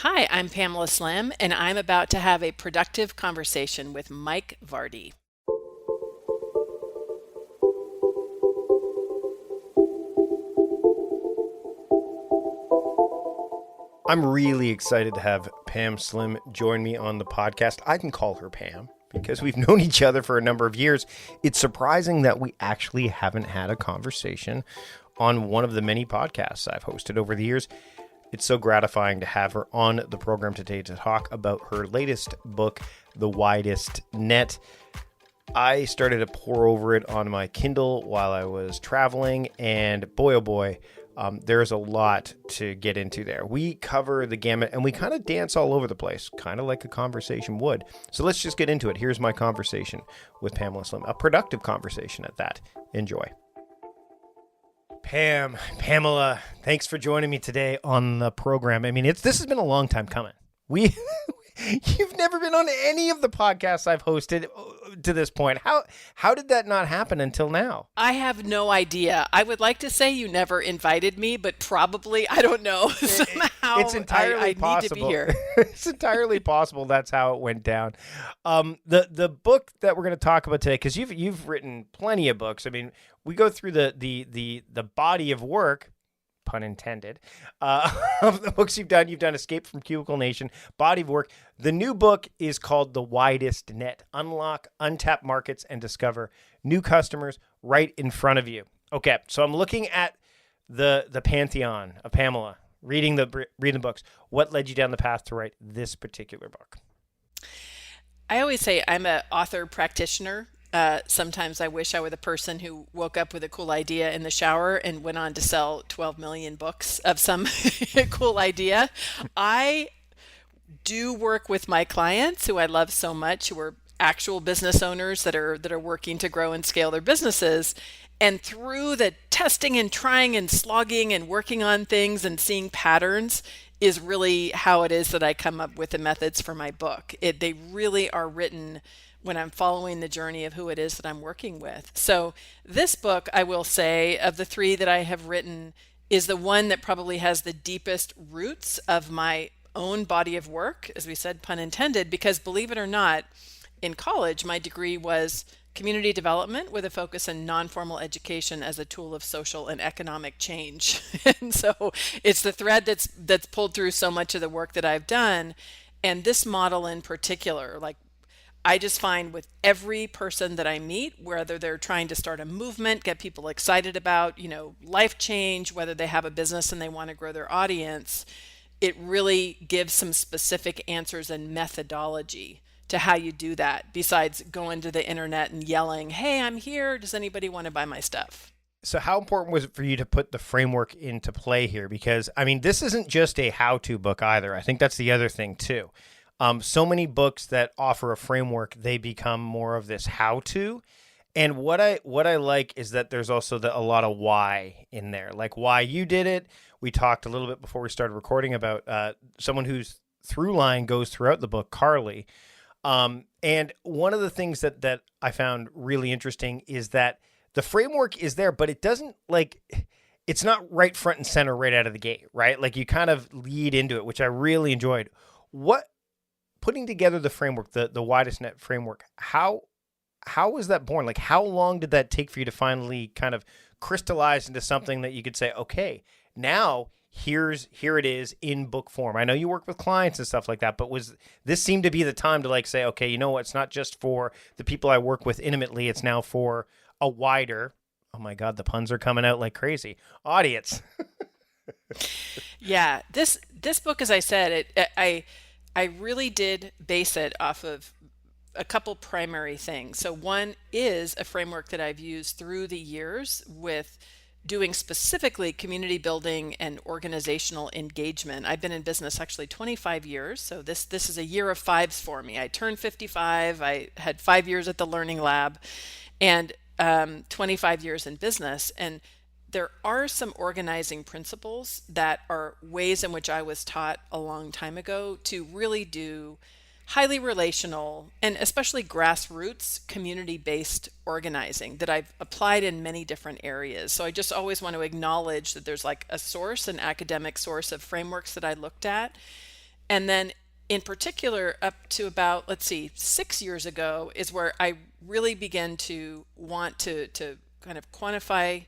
Hi, I'm Pamela Slim, and I'm about to have a productive conversation with Mike Vardy. I'm really excited to have Pam Slim join me on the podcast. I can call her Pam because we've known each other for a number of years. It's surprising that we actually haven't had a conversation on one of the many podcasts I've hosted over the years. It's so gratifying to have her on the program today to talk about her latest book, The Widest Net. I started to pore over it on my Kindle while I was traveling, and boy, oh boy, there's a lot to get into there. We cover the gamut, and we kind of dance all over the place, kind of like a conversation would. So let's just get into it. Here's my conversation with Pamela Slim, a productive conversation at that. Enjoy. Pamela, thanks for joining me today on the program. I mean, this has been a long time coming. You've never been on any of the podcasts I've hosted to this point. How did that not happen until now? I have no idea. I would like to say you never invited me, but probably, I don't know, somehow It's entirely I possible. need to be here. It's entirely possible that's how it went down. The book that we're going to talk about today, because you've written plenty of books. I mean, we go through the body of work, pun intended, of the books you've done. You've done Escape from Cubicle Nation, body of work. The new book is called The Widest Net: Unlock Untapped Markets and Discover New Customers Right in Front of You. Okay, so I'm looking at the pantheon of Pamela, reading the books. What led you down the path to write this particular book? I always say I'm an author practitioner. Sometimes I wish I were the person who woke up with a cool idea in the shower and went on to sell 12 million books of some cool idea. I do work with my clients who I love so much, who are actual business owners that are working to grow and scale their businesses. And through the testing and trying and slogging and working on things and seeing patterns is really how it is that I come up with the methods for my book. They really are written when I'm following the journey of who it is that I'm working with. So this book, I will say, of the three that I have written, is the one that probably has the deepest roots of my own body of work, as we said, pun intended, because believe it or not, in college, my degree was community development with a focus on non-formal education as a tool of social and economic change. And so it's the thread that's pulled through so much of the work that I've done. And this model in particular, like, I just find with every person that I meet, whether they're trying to start a movement, get people excited about, life change, whether they have a business and they want to grow their audience, it really gives some specific answers and methodology to how you do that, besides going to the internet and yelling, "Hey, I'm here. Does anybody want to buy my stuff?" So how important was it for you to put the framework into play here? Because, I mean, this isn't just a how-to book either. I think that's the other thing, too. So many books that offer a framework, they become more of this how-to. And what I like is that there's also a lot of why in there, like why you did it. We talked a little bit before we started recording about someone whose through line goes throughout the book, Carly. And one of the things that I found really interesting is that the framework is there, but it doesn't it's not right front and center right out of the gate, right? Like you kind of lead into it, which I really enjoyed. Putting together the framework, the Widest Net framework, how was that born? Like, how long did that take for you to finally kind of crystallize into something that you could say, okay, now here it is in book form? I know you work with clients and stuff like that, but this seemed to be the time to say, okay, you know what? It's not just for the people I work with intimately. It's now for a wider, oh my God, the puns are coming out like crazy, audience. Yeah, this book, as I said, I really did base it off of a couple primary things. So one is a framework that I've used through the years with doing specifically community building and organizational engagement. I've been in business actually 25 years. So this is a year of fives for me. I turned 55. I had 5 years at the Learning Lab and 25 years in business. And there are some organizing principles that are ways in which I was taught a long time ago to really do highly relational and especially grassroots community-based organizing that I've applied in many different areas. So I just always want to acknowledge that there's like a source, an academic source of frameworks that I looked at. And then in particular, up to about, let's see, 6 years ago is where I really began to want to kind of quantify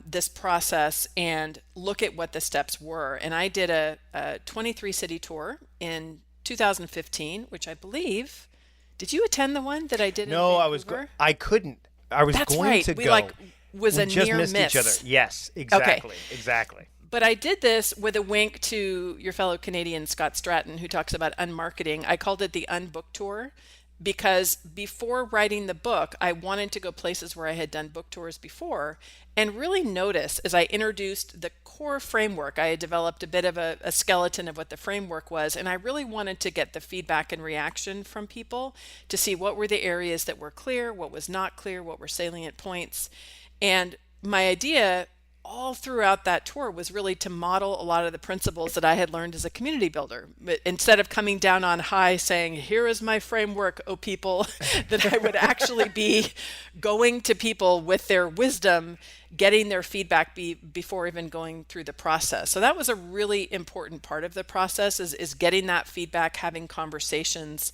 this process and look at what the steps were. And I did a 23 city tour in 2015, which I believe, did you attend the one that I did in No, Vancouver? I couldn't. I was That's going right. to We go. like was We a just near missed miss. each other. Yes, Okay. exactly. But I did this with a wink to your fellow Canadian Scott Stratton, who talks about unmarketing. I called it the Unbook Tour because before writing the book, I wanted to go places where I had done book tours before and really notice as I introduced the core framework. I had developed a bit of a skeleton of what the framework was, and I really wanted to get the feedback and reaction from people to see what were the areas that were clear, what was not clear, what were salient points. And my idea all throughout that tour was really to model a lot of the principles that I had learned as a community builder. But instead of coming down on high saying, here is my framework, oh people, that I would actually be going to people with their wisdom, getting their feedback before even going through the process. So that was a really important part of the process is getting that feedback, having conversations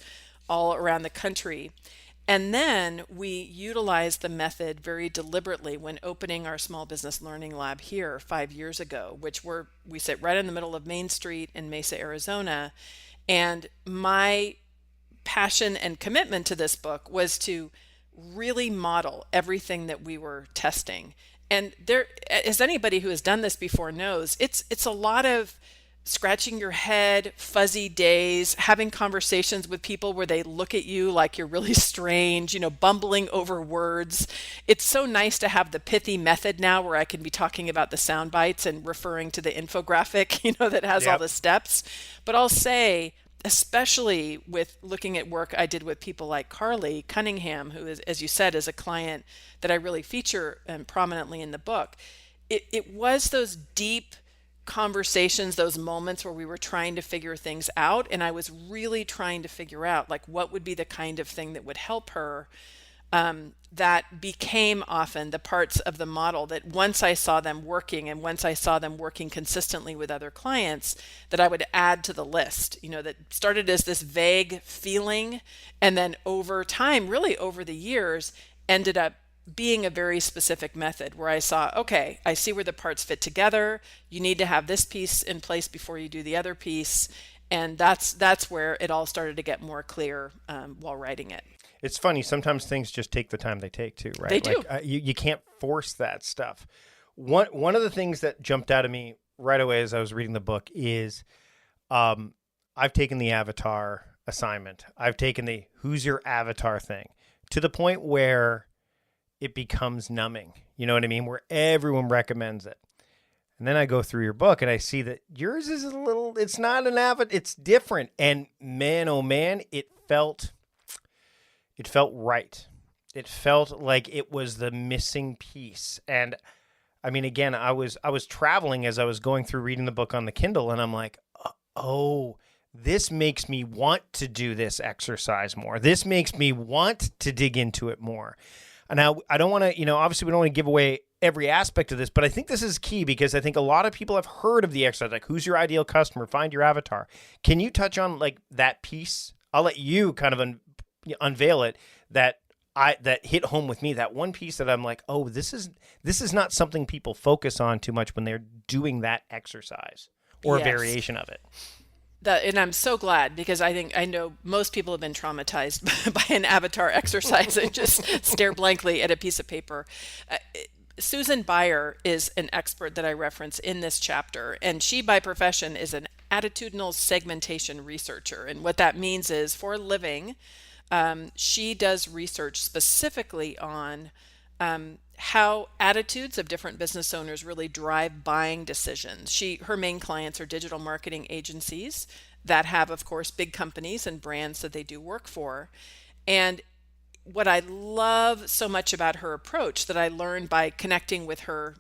all around the country. And then we utilized the method very deliberately when opening our small business learning lab here 5 years ago, which we sit right in the middle of Main Street in Mesa, Arizona. And my passion and commitment to this book was to really model everything that we were testing. And there, as anybody who has done this before knows, it's a lot of scratching your head, fuzzy days, having conversations with people where they look at you like you're really strange, bumbling over words. It's so nice to have the pithy method now where I can be talking about the sound bites and referring to the infographic, that has all Yep. the steps. But I'll say, especially with looking at work I did with people like Carly Cunningham, who is, as you said, is a client that I really feature prominently in the book. It was those deep conversations, those moments where we were trying to figure things out. And I was really trying to figure out like what would be the kind of thing that would help her. That became often the parts of the model that once I saw them working and once I saw them working consistently with other clients, that I would add to the list, that started as this vague feeling. And then over time, really over the years, ended up being a very specific method where I saw, okay, I see where the parts fit together. You need to have this piece in place before you do the other piece. And that's where it all started to get more clear while writing it. It's funny. Sometimes things just take the time they take too, right? They do. You can't force that stuff. One of the things that jumped out at me right away as I was reading the book is I've taken the avatar assignment. I've taken the who's your avatar thing to the point where it becomes numbing. You know what I mean? Where everyone recommends it. And then I go through your book and I see that yours is it's not an avatar, it's different. And man, oh man, it felt right. It felt like it was the missing piece. And I mean, again, I was traveling as I was going through reading the book on the Kindle, and I'm like, oh, this makes me want to do this exercise more. This makes me want to dig into it more. And now I don't want to, obviously we don't want to give away every aspect of this, but I think this is key because I think a lot of people have heard of the exercise, like who's your ideal customer, find your avatar. Can you touch on like that piece? I'll let you kind of unveil it that hit home with me, that one piece that I'm like, oh, this is not something people focus on too much when they're doing that exercise or a Yes. variation of it. And I'm so glad because I know most people have been traumatized by an avatar exercise and just stare blankly at a piece of paper. Susan Beyer is an expert that I reference in this chapter, and she by profession is an attitudinal segmentation researcher. And what that means is for a living, she does research specifically on how attitudes of different business owners really drive buying decisions. Her main clients are digital marketing agencies that have, of course, big companies and brands that they do work for. And what I love so much about her approach that I learned by connecting with her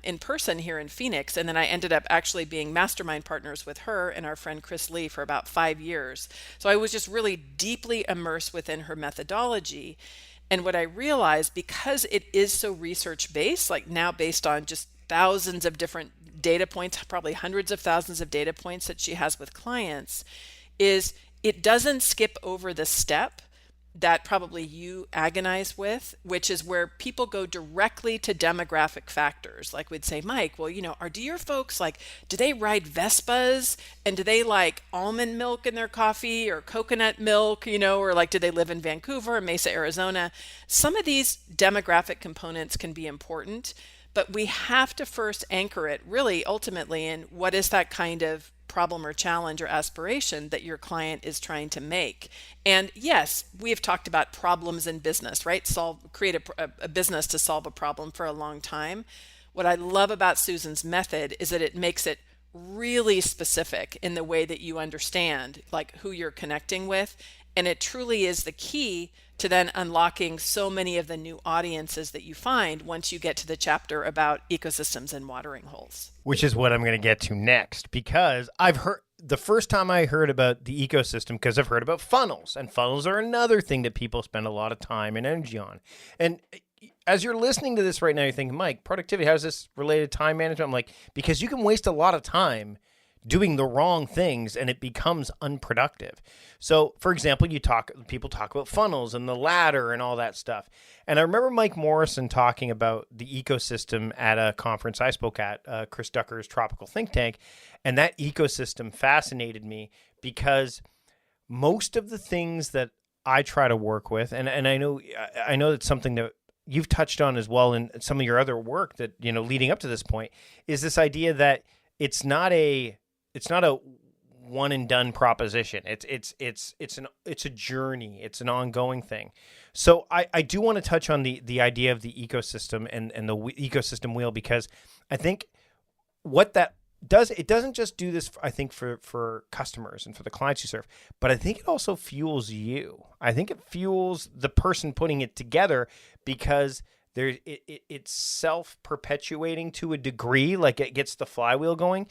in person here in Phoenix, and then I ended up actually being mastermind partners with her and our friend Chris Lee for about 5 years. So I was just really deeply immersed within her methodology. And what I realized, because it is so research based, like now based on just thousands of different data points, probably hundreds of thousands of data points that she has with clients, is it doesn't skip over the step that probably you agonize with, which is where people go directly to demographic factors. Like we'd say, Mike, well, do your folks like, do they ride Vespas and do they like almond milk in their coffee or coconut milk, or like, do they live in Vancouver or Mesa, Arizona? Some of these demographic components can be important, but we have to first anchor it really ultimately in what is that kind of problem or challenge or aspiration that your client is trying to make. And yes, we have talked about problems in business, right? Create a business to solve a problem for a long time. What I love about Susan's method is that it makes it really specific in the way that you understand like who you're connecting with. And it truly is the key to then unlocking so many of the new audiences that you find once you get to the chapter about ecosystems and watering holes. Which is what I'm going to get to next, because I've heard the first time I heard about the ecosystem, because I've heard about funnels, and funnels are another thing that people spend a lot of time and energy on. And as you're listening to this right now, you're thinking, Mike, productivity, how is this related to time management? I'm like, because you can waste a lot of time doing the wrong things and it becomes unproductive. So, for example, people talk about funnels and the ladder and all that stuff. And I remember Mike Morrison talking about the ecosystem at a conference I spoke at, Chris Ducker's Tropical Think Tank. And that ecosystem fascinated me because most of the things that I try to work with, and I know that's something that you've touched on as well in some of your other work that, leading up to this point, is this idea that it's not a one and done proposition. It's a journey. It's an ongoing thing. So I do want to touch on the idea of the ecosystem and the ecosystem wheel, because I think what that does, it doesn't just do this, I think, for customers and for the clients you serve, but I think it also fuels you. I think it fuels the person putting it together, because it's self-perpetuating to a degree, like it gets the flywheel going.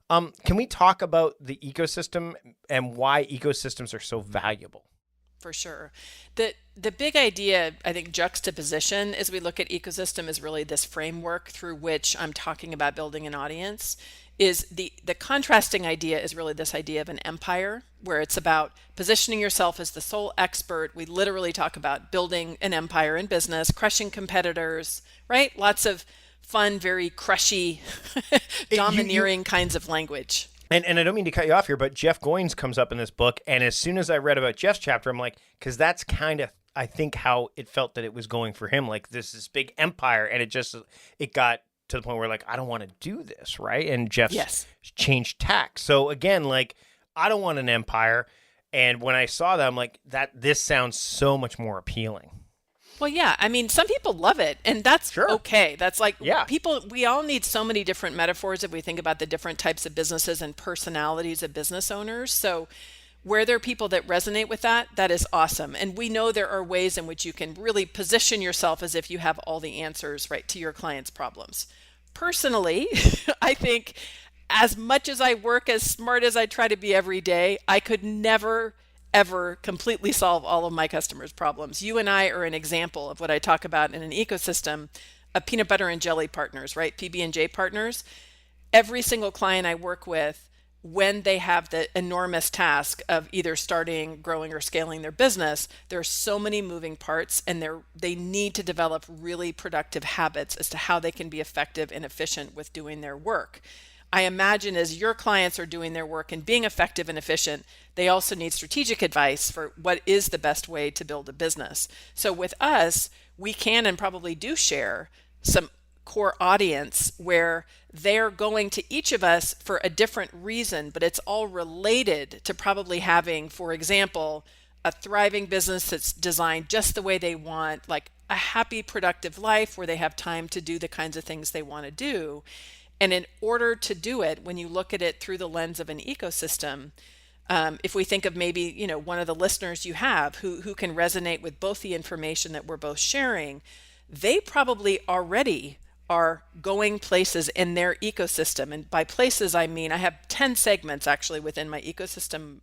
Can we talk about the ecosystem and why ecosystems are so valuable? For sure. The big idea, I think, juxtaposition as we look at ecosystem is really this framework through which I'm talking about building an audience. Is the contrasting idea is really this idea of an empire, where it's about positioning yourself as the sole expert. We literally talk about building an empire in business, crushing competitors, right? Lots of fun, very crushy, domineering kinds of language. And I don't mean to cut you off here, but Jeff Goins comes up in this book. And as soon as I read about Jeff's chapter, I'm like, because that's kind of, I think, how it felt that it was going for him. Like this big empire. And it got to the point where like, I don't want to do this, right? And Jeff's changed tack. So again, like, I don't want an empire. And when I saw that, I'm like, this sounds so much more appealing. Well, yeah. I mean, some people love it, and that's okay. That's like people, we all need so many different metaphors if we think about the different types of businesses and personalities of business owners. So where there are people that resonate with that, that is awesome. And we know there are ways in which you can really position yourself as if you have all the answers, right, to your clients' problems. Personally, I think as much as I work, as smart as I try to be every day, I could never ever completely solve all of my customers' problems. You and I are an example of what I talk about in an ecosystem of peanut butter and jelly partners, right? PB&J partners. Every single client I work with, when they have the enormous task of either starting, growing, or scaling their business, there are so many moving parts, and they need to develop really productive habits as to how they can be effective and efficient with doing their work. I imagine as your clients are doing their work and being effective and efficient, they also need strategic advice for what is the best way to build a business. So with us, we can and probably do share some core audience where they're going to each of us for a different reason, but it's all related to probably having, for example, a thriving business that's designed just the way they want, like a happy, productive life where they have time to do the kinds of things they want to do. And in order to do it, when you look at it through the lens of an ecosystem, if we think of maybe, one of the listeners you have who can resonate with both the information that we're both sharing, they probably already are going places in their ecosystem. And by places, I mean, I have 10 segments actually within my ecosystem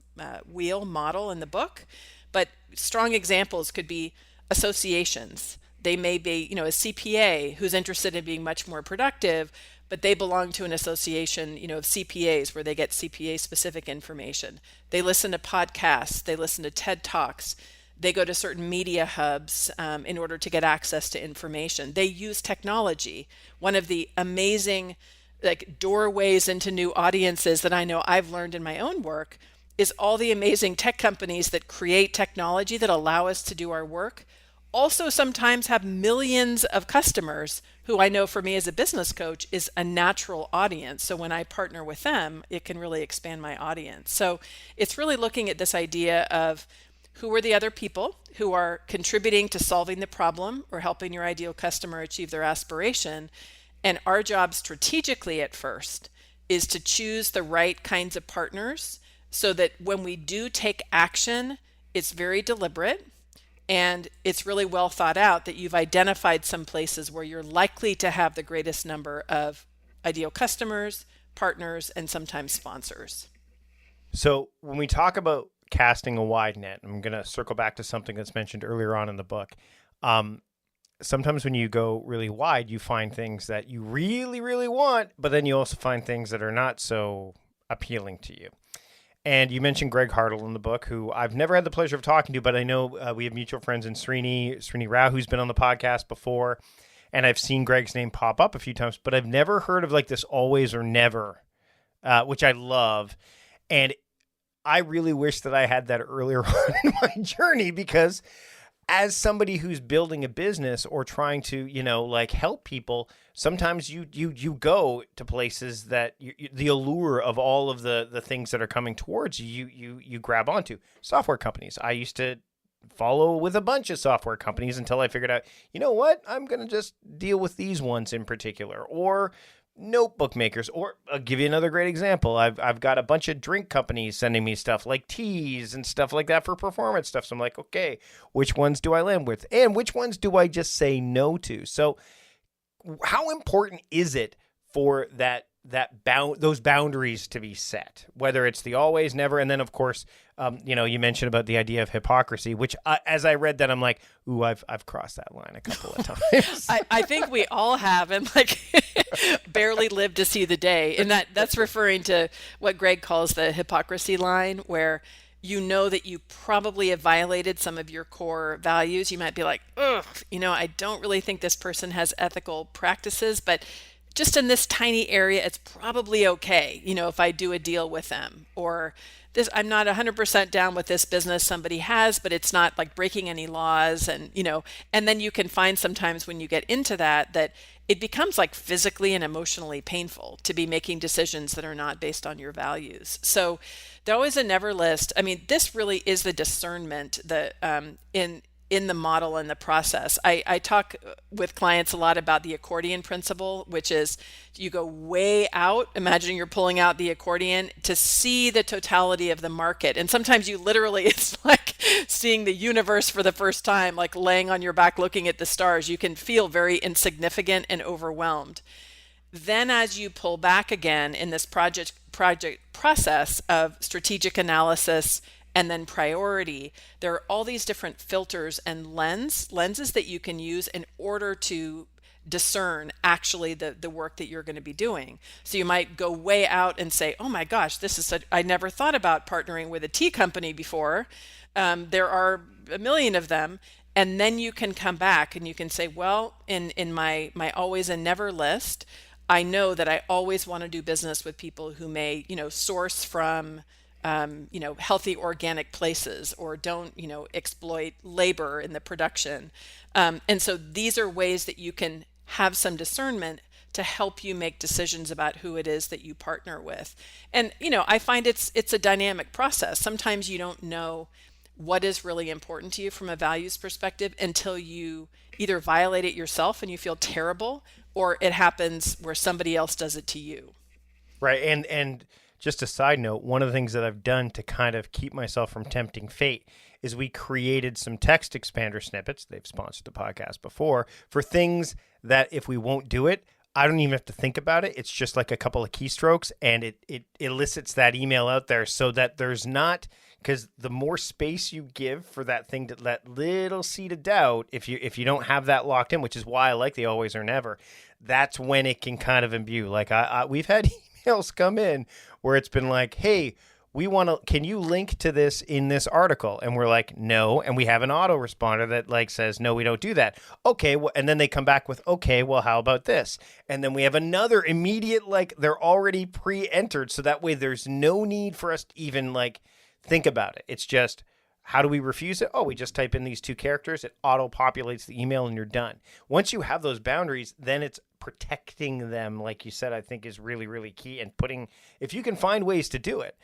wheel model in the book. But strong examples could be associations. They may be, a CPA who's interested in being much more productive, but they belong to an association, of CPAs where they get CPA specific information. They listen to podcasts, they listen to TED Talks, they go to certain media hubs in order to get access to information. They use technology. One of the amazing doorways into new audiences that I know I've learned in my own work is all the amazing tech companies that create technology that allow us to do our work also sometimes have millions of customers who I know for me as a business coach is a natural audience. So when I partner with them, it can really expand my audience. So it's really looking at this idea of who are the other people who are contributing to solving the problem or helping your ideal customer achieve their aspiration. And our job strategically at first is to choose the right kinds of partners so that when we do take action, it's very deliberate and it's really well thought out, that you've identified some places where you're likely to have the greatest number of ideal customers, partners, and sometimes sponsors. So when we talk about casting a wide net, I'm going to circle back to something that's mentioned earlier on in the book. Sometimes when you go really wide, you find things that you really, really want, but then you also find things that are not so appealing to you. And you mentioned Greg Hartle in the book, who I've never had the pleasure of talking to, but I know we have mutual friends in Srini Rao, who's been on the podcast before. And I've seen Greg's name pop up a few times, but I've never heard of this always or never, which I love. And I really wish that I had that earlier on in my journey, because as somebody who's building a business or trying to, help people, sometimes you go to places that the allure of all of the things that are coming towards you grab onto. Software companies. I used to follow with a bunch of software companies until I figured out, you know what, I'm going to just deal with these ones in particular, or notebook makers. Or I'll give you another great example. I've got a bunch of drink companies sending me stuff like teas and stuff like that for performance stuff. So I'm like, okay, which ones do I land with? And which ones do I just say no to? So how important is it for those boundaries to be set, whether it's the always, never, and then of course, you mentioned about the idea of hypocrisy, which as I read that, I'm like, ooh, I've crossed that line a couple of times. I think we all have, and barely lived to see the day. And that's referring to what Greg calls the hypocrisy line, where you know that you probably have violated some of your core values. You might be like, ugh, I don't really think this person has ethical practices, but just in this tiny area, it's probably okay, if I do a deal with them. Or this, I'm not 100% down with this business somebody has, but it's not breaking any laws. And, and then you can find sometimes when you get into that it becomes physically and emotionally painful to be making decisions that are not based on your values. So there always a never list. I mean, this really is the discernment that in the model and the process. I talk with clients a lot about the accordion principle, which is you go way out, imagining you're pulling out the accordion to see the totality of the market. And sometimes you literally, it's like seeing the universe for the first time, laying on your back, looking at the stars. You can feel very insignificant and overwhelmed. Then as you pull back again in this project process of strategic analysis and then priority, there are all these different filters and lenses that you can use in order to discern actually the work that you're going to be doing. So you might go way out and say, oh my gosh, I never thought about partnering with a tea company before. There are a million of them. And then you can come back and you can say, well, in my always and never list, I know that I always want to do business with people who may, source from healthy organic places, or don't, exploit labor in the production. And so these are ways that you can have some discernment to help you make decisions about who it is that you partner with. And, I find it's a dynamic process. Sometimes you don't know what is really important to you from a values perspective until you either violate it yourself and you feel terrible, or it happens where somebody else does it to you. Right. And just a side note, one of the things that I've done to kind of keep myself from tempting fate is we created some text expander snippets. They've sponsored the podcast before for things that if we won't do it, I don't even have to think about it. It's just like a couple of keystrokes and it elicits that email out there, so that there's not, because the more space you give for that thing, that little seed of doubt, if you don't have that locked in, which is why I like the always or never, that's when it can kind of imbue. Like we've had emails come in where it's been like, hey, can you link to this in this article? And we're like, no. And we have an autoresponder that like says, no, we don't do that. Okay. Well, and then they come back with, okay, well, how about this? And then we have another immediate, like they're already pre-entered. So that way there's no need for us to even like think about it. It's just, how do we refuse it? Oh, we just type in these 2 characters. It auto-populates the email and you're done. Once you have those boundaries, then it's protecting them, like you said, I think is really, really key. And if you can find ways to do it,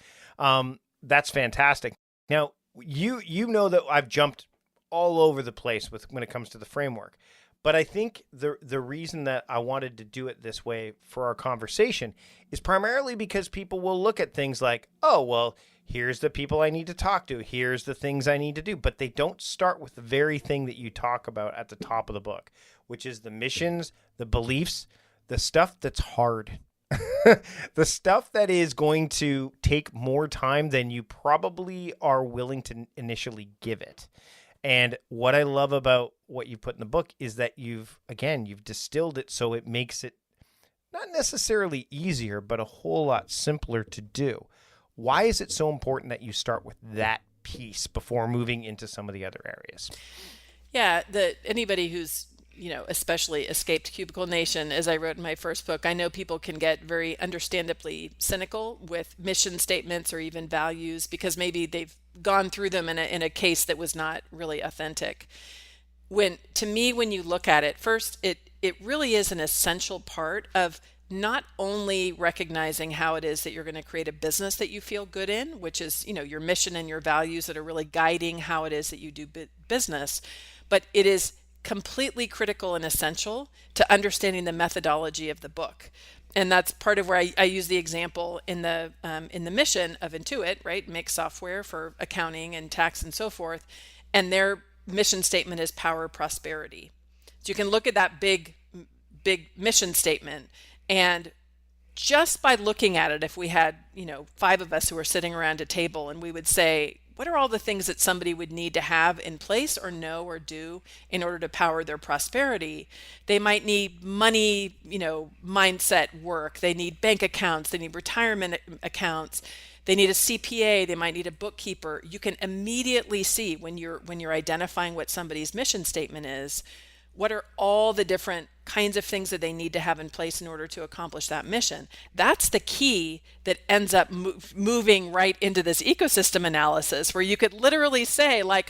that's fantastic. Now, you know that I've jumped all over the place when it comes to the framework, but I think the reason that I wanted to do it this way for our conversation is primarily because people will look at things like, oh, well, here's the people I need to talk to. Here's the things I need to do. But they don't start with the very thing that you talk about at the top of the book, which is the missions, the beliefs, the stuff that's hard. The stuff that is going to take more time than you probably are willing to initially give it. And what I love about what you put in the book is that you've distilled it so it makes it not necessarily easier, but a whole lot simpler to do. Why is it so important that you start with that piece before moving into some of the other areas? Yeah, anybody who's especially escaped Cubicle Nation, as I wrote in my first book, I know people can get very understandably cynical with mission statements or even values because maybe they've gone through them in a case that was not really authentic. To me, when you look at it, first, it really is an essential part of not only recognizing how it is that you're going to create a business that you feel good in, which is, your mission and your values that are really guiding how it is that you do business, but it is completely critical and essential to understanding the methodology of the book. And that's part of where I use the example in the mission of Intuit, right? Make software for accounting and tax and so forth. And their mission statement is power prosperity. So you can look at that big mission statement, and just by looking at it, if we had, 5 of us who were sitting around a table and we would say, what are all the things that somebody would need to have in place or know or do in order to power their prosperity? They might need money, mindset work. They need bank accounts. They need retirement accounts. They need a CPA. They might need a bookkeeper. You can immediately see when you're identifying what somebody's mission statement is, what are all the different kinds of things that they need to have in place in order to accomplish that mission. That's the key that ends up moving right into this ecosystem analysis, where you could literally say like,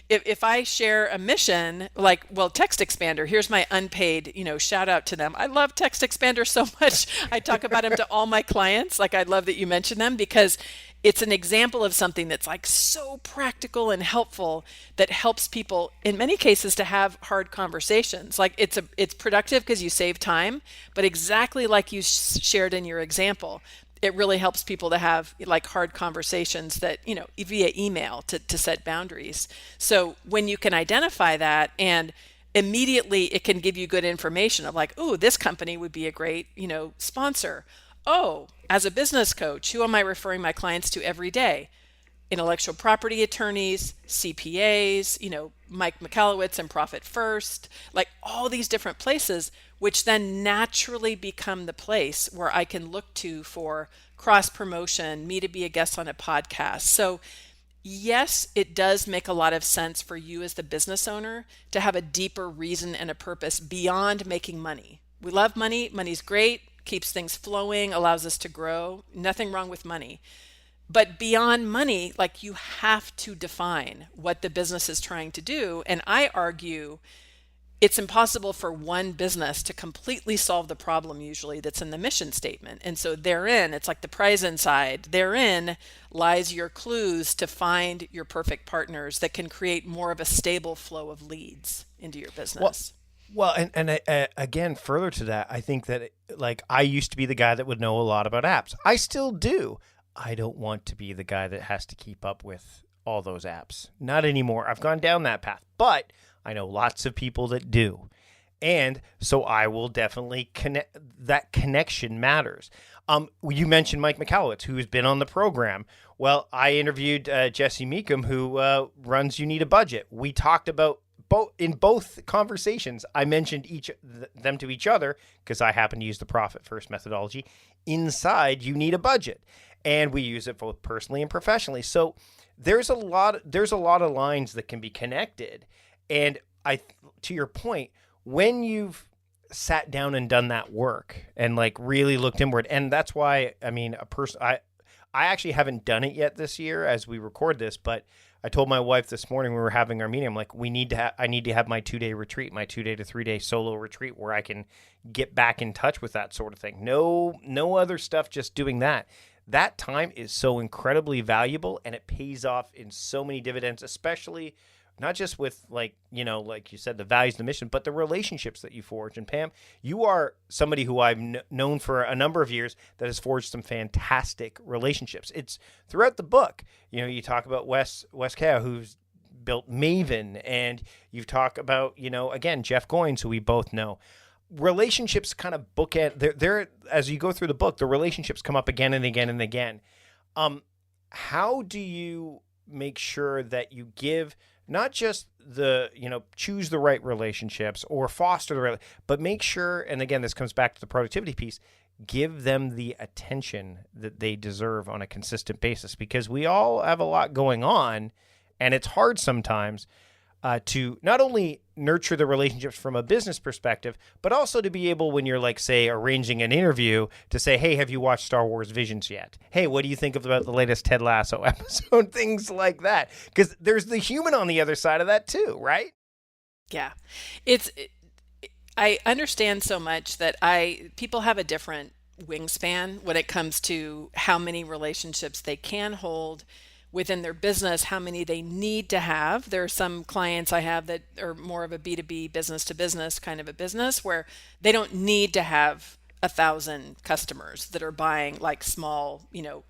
if I share a mission, like, well, Text Expander, here's my unpaid, shout out to them. I love Text Expander so much. I talk about them to all my clients. Like, I love that you mentioned them because it's an example of something that's like so practical and helpful that helps people in many cases to have hard conversations. Like it's productive because you save time, but exactly like you shared in your example, it really helps people to have like hard conversations that, via email to set boundaries. So when you can identify that, and immediately it can give you good information of like, oh, this company would be a great, sponsor. Oh, as a business coach, who am I referring my clients to every day? Intellectual property attorneys, CPAs, Mike Michalowicz and Profit First, like all these different places, which then naturally become the place where I can look to for cross promotion, me to be a guest on a podcast. So yes, it does make a lot of sense for you as the business owner to have a deeper reason and a purpose beyond making money. We love money. Money's great. Keeps things flowing, allows us to grow. Nothing wrong with money. But beyond money, like you have to define what the business is trying to do. And I argue it's impossible for one business to completely solve the problem usually that's in the mission statement. And so therein, it's like the prize inside. Therein lies your clues to find your perfect partners that can create more of a stable flow of leads into your business. Well, and again, further to that, I think that like I used to be the guy that would know a lot about apps. I still do. I don't want to be the guy that has to keep up with all those apps. Not anymore. I've gone down that path, but I know lots of people that do. And so I will definitely connect. That connection matters. You mentioned Mike Michalowicz, who has been on the program. Well, I interviewed Jesse Meekum, who runs You Need a Budget. We talked about in both conversations, I mentioned them to each other because I happen to use the profit first methodology. Inside, you need a budget, and we use it both personally and professionally. So there's a lot of lines that can be connected. And to your point, when you've sat down and done that work and like really looked inward, and that's why I actually haven't done it yet this year as we record this, but I told my wife this morning when we were having our meeting, I'm like, I need to have my 2-day retreat, my 2-day to 3-day solo retreat where I can get back in touch with that sort of thing. No other stuff, just doing that. That time is so incredibly valuable, and it pays off in so many dividends, especially not just with like you said, the values, the mission, but the relationships that you forge. And Pam, you are somebody who I've known for a number of years that has forged some fantastic relationships. It's throughout the book. You talk about Wes Kao, who's built Maven, and you talk about, again, Jeff Goins, who we both know. Relationships kind of bookend. They're as you go through the book, the relationships come up again and again and again. How do you make sure that you give not just choose the right relationships or foster the right, but make sure, and again, this comes back to the productivity piece, give them the attention that they deserve on a consistent basis, because we all have a lot going on, and it's hard sometimes to not only nurture the relationships from a business perspective, but also to be able, when you're like, say, arranging an interview, to say, hey, have you watched Star Wars Visions yet? Hey, what do you think about the latest Ted Lasso episode? Things like that. Because there's the human on the other side of that too, right? Yeah. I understand so much that people have a different wingspan when it comes to how many relationships they can hold within their business, how many they need to have. There are some clients I have that are more of a B2B, business to business kind of a business, where they don't need to have 1,000 customers that are buying like small,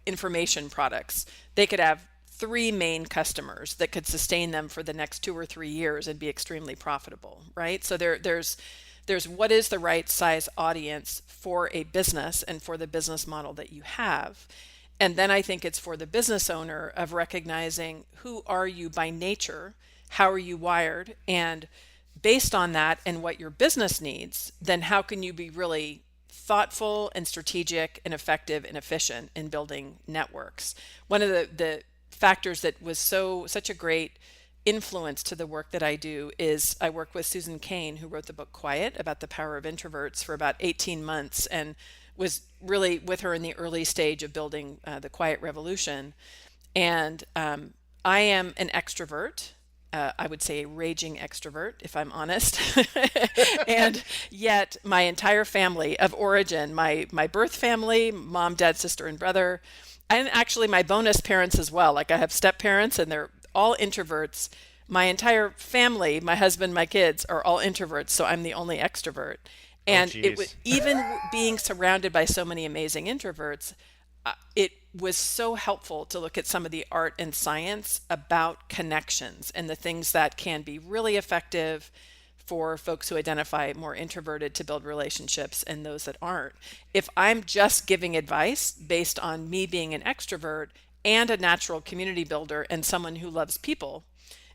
information products. They could have 3 main customers that could sustain them for the next 2 or 3 years and be extremely profitable, right? So there's what is the right size audience for a business and for the business model that you have. And then I think it's for the business owner of recognizing, who are you by nature? How are you wired? And based on that and what your business needs, then how can you be really thoughtful and strategic and effective and efficient in building networks? One of the factors that was such a great influence to the work that I do is I work with Susan Cain, who wrote the book Quiet, about the power of introverts, for about 18 months, and was really with her in the early stage of building the Quiet Revolution. And I am an extrovert. I would say a raging extrovert, if I'm honest. And yet my entire family of origin, my birth family, mom, dad, sister, and brother, and actually my bonus parents as well. Like, I have step parents, and they're all introverts. My entire family, my husband, my kids, are all introverts, so I'm the only extrovert. And it was, even being surrounded by so many amazing introverts, it was so helpful to look at some of the art and science about connections and the things that can be really effective for folks who identify more introverted to build relationships and those that aren't. If I'm just giving advice based on me being an extrovert and a natural community builder and someone who loves people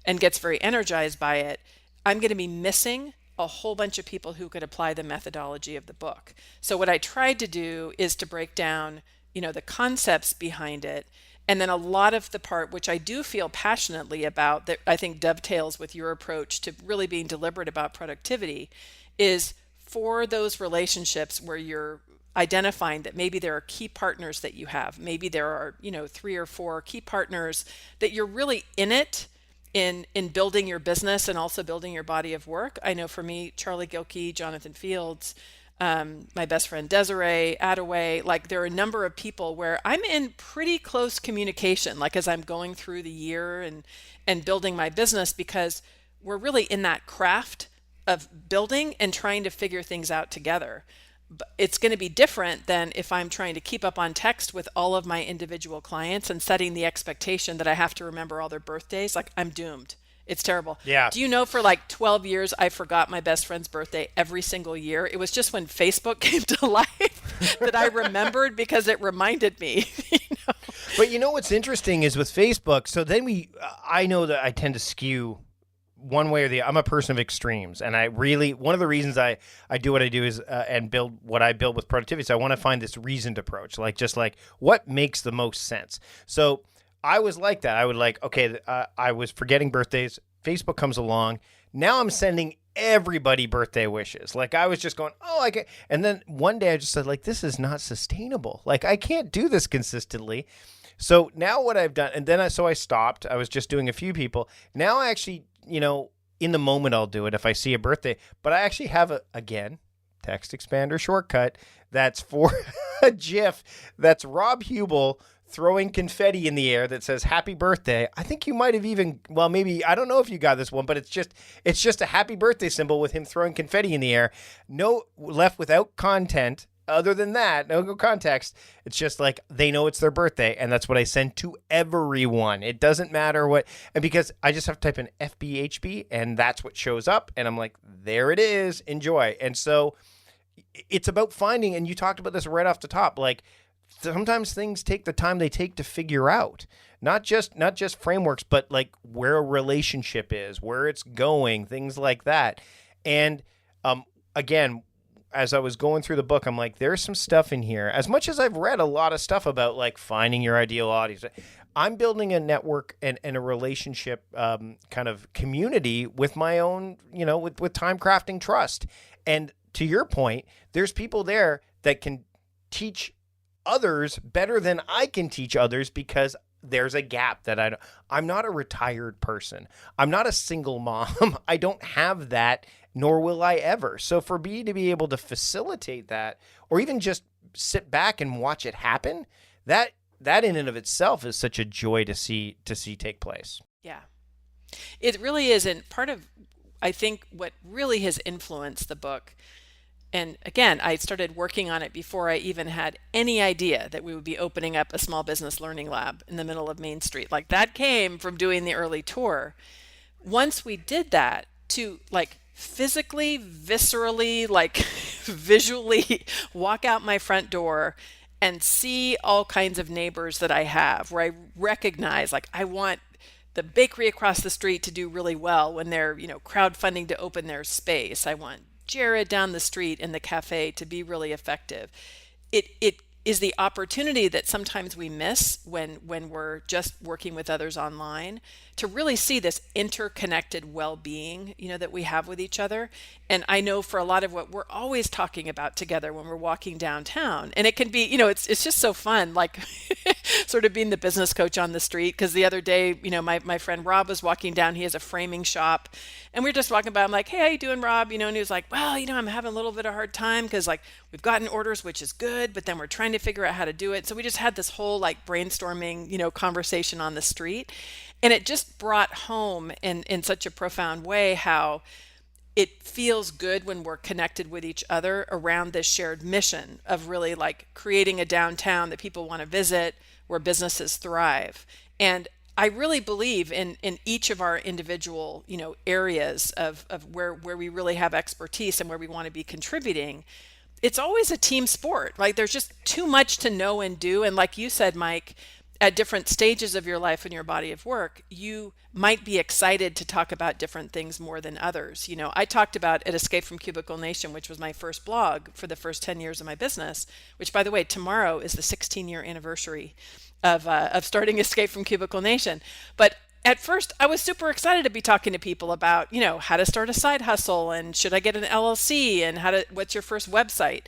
and gets very energized by it, I'm going to be missing a whole bunch of people who could apply the methodology of the book. So what I tried to do is to break down, the concepts behind it. And then a lot of the part, which I do feel passionately about, that I think dovetails with your approach to really being deliberate about productivity, is for those relationships where you're identifying that maybe there are key partners that you have. Maybe there are, 3 or 4 key partners that you're really in it, in building your business and also building your body of work. I know for me, Charlie Gilkey, Jonathan Fields, my best friend Desiree Attaway, like, there are a number of people where I'm in pretty close communication, like as I'm going through the year and building my business, because we're really in that craft of building and trying to figure things out together. But it's going to be different than if I'm trying to keep up on text with all of my individual clients and setting the expectation that I have to remember all their birthdays. Like, I'm doomed. It's terrible. Yeah. Do you know, for like 12 years, I forgot my best friend's birthday every single year. It was just when Facebook came to life that I remembered, because it reminded me. But what's interesting is with Facebook, so then I know that I tend to skew one way or the I'm a person of extremes, and I really one of the reasons I do what I do is and build what I build with productivity. So I want to find this reasoned approach, like just like what makes the most sense. So I was like that. I would like, okay, I was forgetting birthdays. Facebook comes along. Now I'm sending everybody birthday wishes. Like I was just going, oh, I get. And then one day I just said, like, this is not sustainable. Like I can't do this consistently. So now what I've done, and then I stopped. I was just doing a few people. Now I actually, in the moment I'll do it if I see a birthday. But I actually have again, text expander shortcut that's for a GIF that's Rob Hubel throwing confetti in the air that says happy birthday. I think you might have even, well, maybe, I don't know if you got this one, but it's just a happy birthday symbol with him throwing confetti in the air. No, left without content. Other than that, no context. It's just like they know it's their birthday, and that's what I send to everyone. It doesn't matter what, and because I just have to type in FBHB, and that's what shows up, and I'm like, there it is, enjoy. And so it's about finding, and you talked about this right off the top, like sometimes things take the time they take to figure out, not just frameworks, but like where a relationship is, where it's going, things like that. And again, as I was going through the book, I'm like, there's some stuff in here. As much as I've read a lot of stuff about like finding your ideal audience, I'm building a network and a relationship kind of community with my own, with time crafting trust. And to your point, there's people there that can teach others better than I can teach others because there's a gap that I'm not a retired person. I'm not a single mom. I don't have that, nor will I ever. So for me to be able to facilitate that, or even just sit back and watch it happen, that in and of itself is such a joy to see take place. Yeah, it really is. And part of, I think, what really has influenced the book, and again, I started working on it before I even had any idea that we would be opening up a small business learning lab in the middle of Main Street. Like that came from doing the early tour. Once we did that, to like physically, viscerally, like visually walk out my front door and see all kinds of neighbors that I have where I recognize, like, I want the bakery across the street to do really well when they're, crowdfunding to open their space. I want Jared down the street in the cafe to be really effective. It is the opportunity that sometimes we miss when we're just working with others online to really see this interconnected well-being, that we have with each other. And I know for a lot of what we're always talking about together when we're walking downtown, and it can be, it's just so fun, like sort of being the business coach on the street. Because the other day, my friend Rob was walking down. He has a framing shop, and we were just walking by. I'm like, hey, how you doing, Rob? And he was like, well, I'm having a little bit of a hard time because like we've gotten orders, which is good, but then we're trying to figure out how to do it. So we just had this whole like brainstorming, conversation on the street. And it just brought home in such a profound way how it feels good when we're connected with each other around this shared mission of really like creating a downtown that people want to visit, where businesses thrive. And I really believe in each of our individual, areas of where we really have expertise and where we want to be contributing. It's always a team sport. Like there's just too much to know and do. And like you said, Mike, at different stages of your life and your body of work, you might be excited to talk about different things more than others. I talked about at Escape from Cubicle Nation, which was my first blog for the first 10 years of my business, which, by the way, tomorrow is the 16-year anniversary of starting Escape from Cubicle Nation. But at first, I was super excited to be talking to people about, how to start a side hustle and should I get an LLC and what's your first website.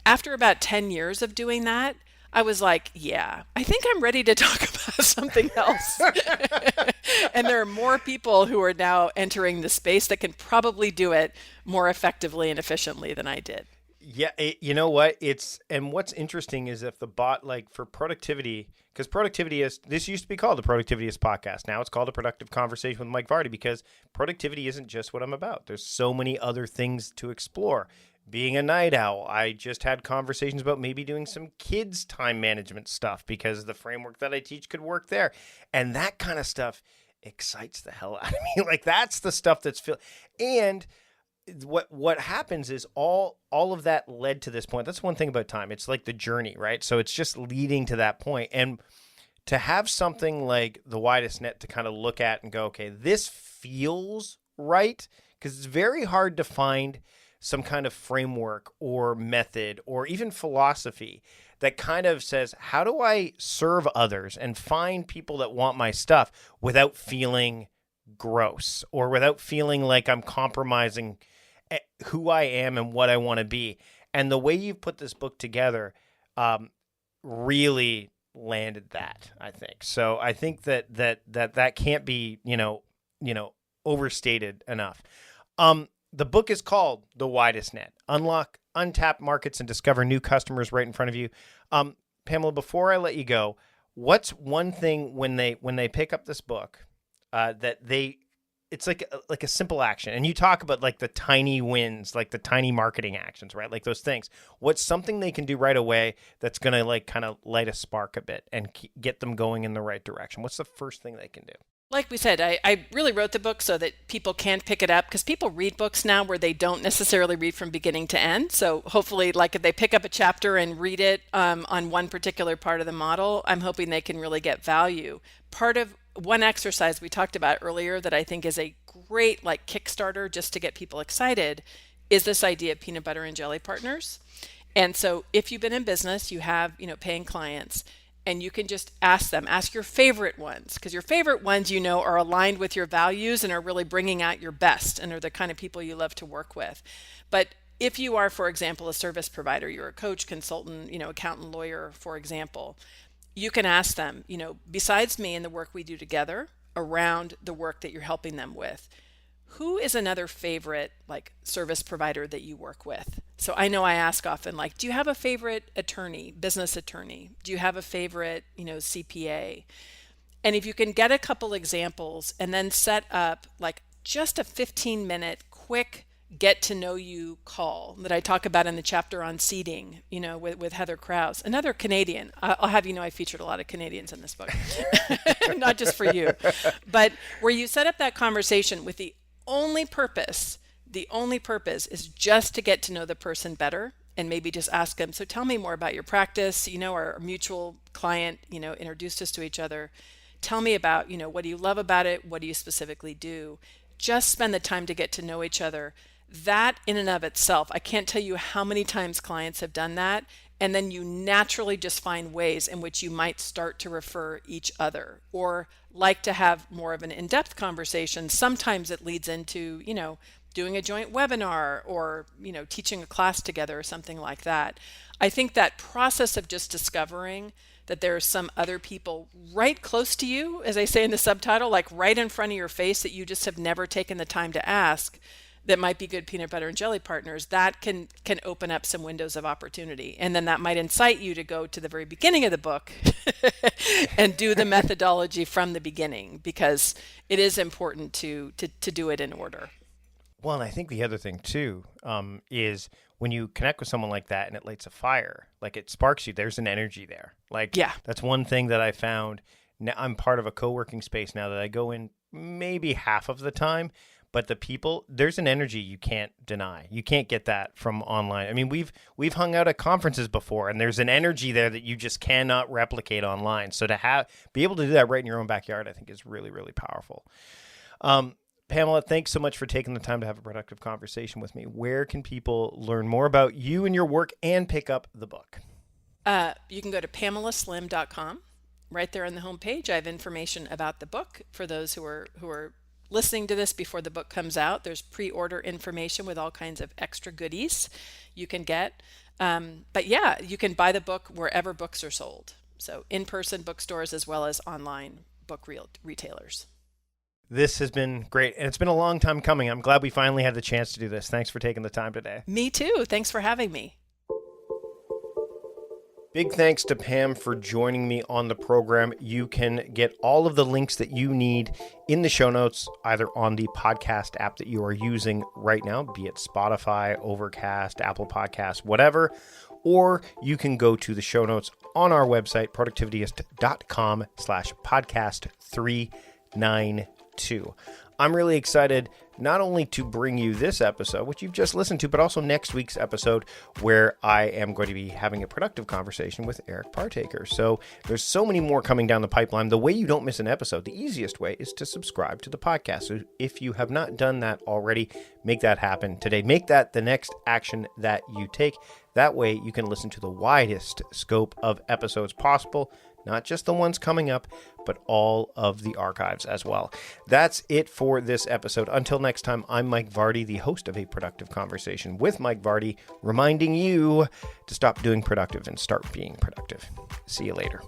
After about 10 years of doing that, I was like, yeah, I think I'm ready to talk about something else. And there are more people who are now entering the space that can probably do it more effectively and efficiently than I did. Yeah, you know what? And what's interesting is if the bot, like for productivity, because productivity this used to be called the Productivityist Podcast. Now it's called A Productive Conversation with Mike Vardy, because productivity isn't just what I'm about. There's so many other things to explore. Being a night owl, I just had conversations about maybe doing some kids' time management stuff because the framework that I teach could work there. And that kind of stuff excites the hell out of me. Like that's the stuff that's and what happens is all of that led to this point. That's one thing about time. It's like the journey, right? So it's just leading to that point. And to have something like the Widest Net to kind of look at and go, okay, this feels right, because it's very hard to find some kind of framework or method or even philosophy that kind of says, how do I serve others and find people that want my stuff without feeling gross or without feeling like I'm compromising who I am and what I want to be. And the way you've put this book together really landed that, I think. So I think that can't be, overstated enough. The book is called The Widest Net: Unlock Untapped Markets and Discover New Customers Right in Front of You. Pamela, before I let you go, what's one thing when they pick up this book it's like a simple action, and you talk about like the tiny wins, like the tiny marketing actions, right? Like those things. What's something they can do right away that's going to like kind of light a spark a bit and get them going in the right direction? What's the first thing they can do? Like we said, I really wrote the book so that people can pick it up, because people read books now where they don't necessarily read from beginning to end. So hopefully, like if they pick up a chapter and read it on one particular part of the model, I'm hoping they can really get value. Part of one exercise we talked about earlier that I think is a great like Kickstarter just to get people excited is this idea of peanut butter and jelly partners. And so if you've been in business, you have, paying clients, and you can just ask your favorite ones, because your favorite ones, are aligned with your values and are really bringing out your best and are the kind of people you love to work with. But if you are, for example, a service provider, you're a coach, consultant, accountant, lawyer, for example, you can ask them, besides me and the work we do together around the work that you're helping them with, who is another favorite like service provider that you work with? So I know I ask often, like, do you have a favorite attorney, business attorney? Do you have a favorite, CPA? And if you can get a couple examples and then set up like just a 15-minute quick get to know you call that I talk about in the chapter on seeding, with Heather Krause, another Canadian. I'll have I featured a lot of Canadians in this book, not just for you, but where you set up that conversation with the only purpose is just to get to know the person better, and maybe just ask them, so tell me more about your practice. Our mutual client, introduced us to each other. Tell me about, what do you love about it? What do you specifically do? Just spend the time to get to know each other. That in and of itself, I can't tell you how many times clients have done that. And then you naturally just find ways in which you might start to refer each other, or like to have more of an in-depth conversation. Sometimes it leads into, doing a joint webinar or, teaching a class together or something like that. I think that process of just discovering that there are some other people right close to you, as I say in the subtitle, like right in front of your face that you just have never taken the time to ask, that might be good peanut butter and jelly partners, that can open up some windows of opportunity. And then that might incite you to go to the very beginning of the book and do the methodology from the beginning, because it is important to do it in order. Well, and I think the other thing too is when you connect with someone like that and it lights a fire, like it sparks you, there's an energy there. Like, yeah, that's one thing that I found. Now, I'm part of a co-working space now that I go in maybe half of the time, but the people, there's an energy you can't deny. You can't get that from online. I mean, we've hung out at conferences before, and there's an energy there that you just cannot replicate online. So to be able to do that right in your own backyard, I think is really, really powerful. Pamela, thanks so much for taking the time to have a productive conversation with me. Where can people learn more about you and your work and pick up the book? You can go to pamelaslim.com. Right there on the homepage, I have information about the book for those who are listening to this before the book comes out. There's pre-order information with all kinds of extra goodies you can get. But yeah, you can buy the book wherever books are sold. So in-person bookstores as well as online book retailers. This has been great, and it's been a long time coming. I'm glad we finally had the chance to do this. Thanks for taking the time today. Me too. Thanks for having me. Big thanks to Pam for joining me on the program. You can get all of the links that you need in the show notes, either on the podcast app that you are using right now, be it Spotify, Overcast, Apple Podcasts, whatever, or you can go to the show notes on our website, productivityist.com/podcast393. too. I'm really excited not only to bring you this episode, which you've just listened to, but also next week's episode where I am going to be having a productive conversation with Eric Partaker. So there's so many more coming down the pipeline. The way you don't miss an episode, the easiest way is to subscribe to the podcast. So if you have not done that already, make that happen today. Make that the next action that you take. That way you can listen to the widest scope of episodes possible. Not just the ones coming up, but all of the archives as well. That's it for this episode. Until next time, I'm Mike Vardy, the host of A Productive Conversation with Mike Vardy, reminding you to stop doing productive and start being productive. See you later.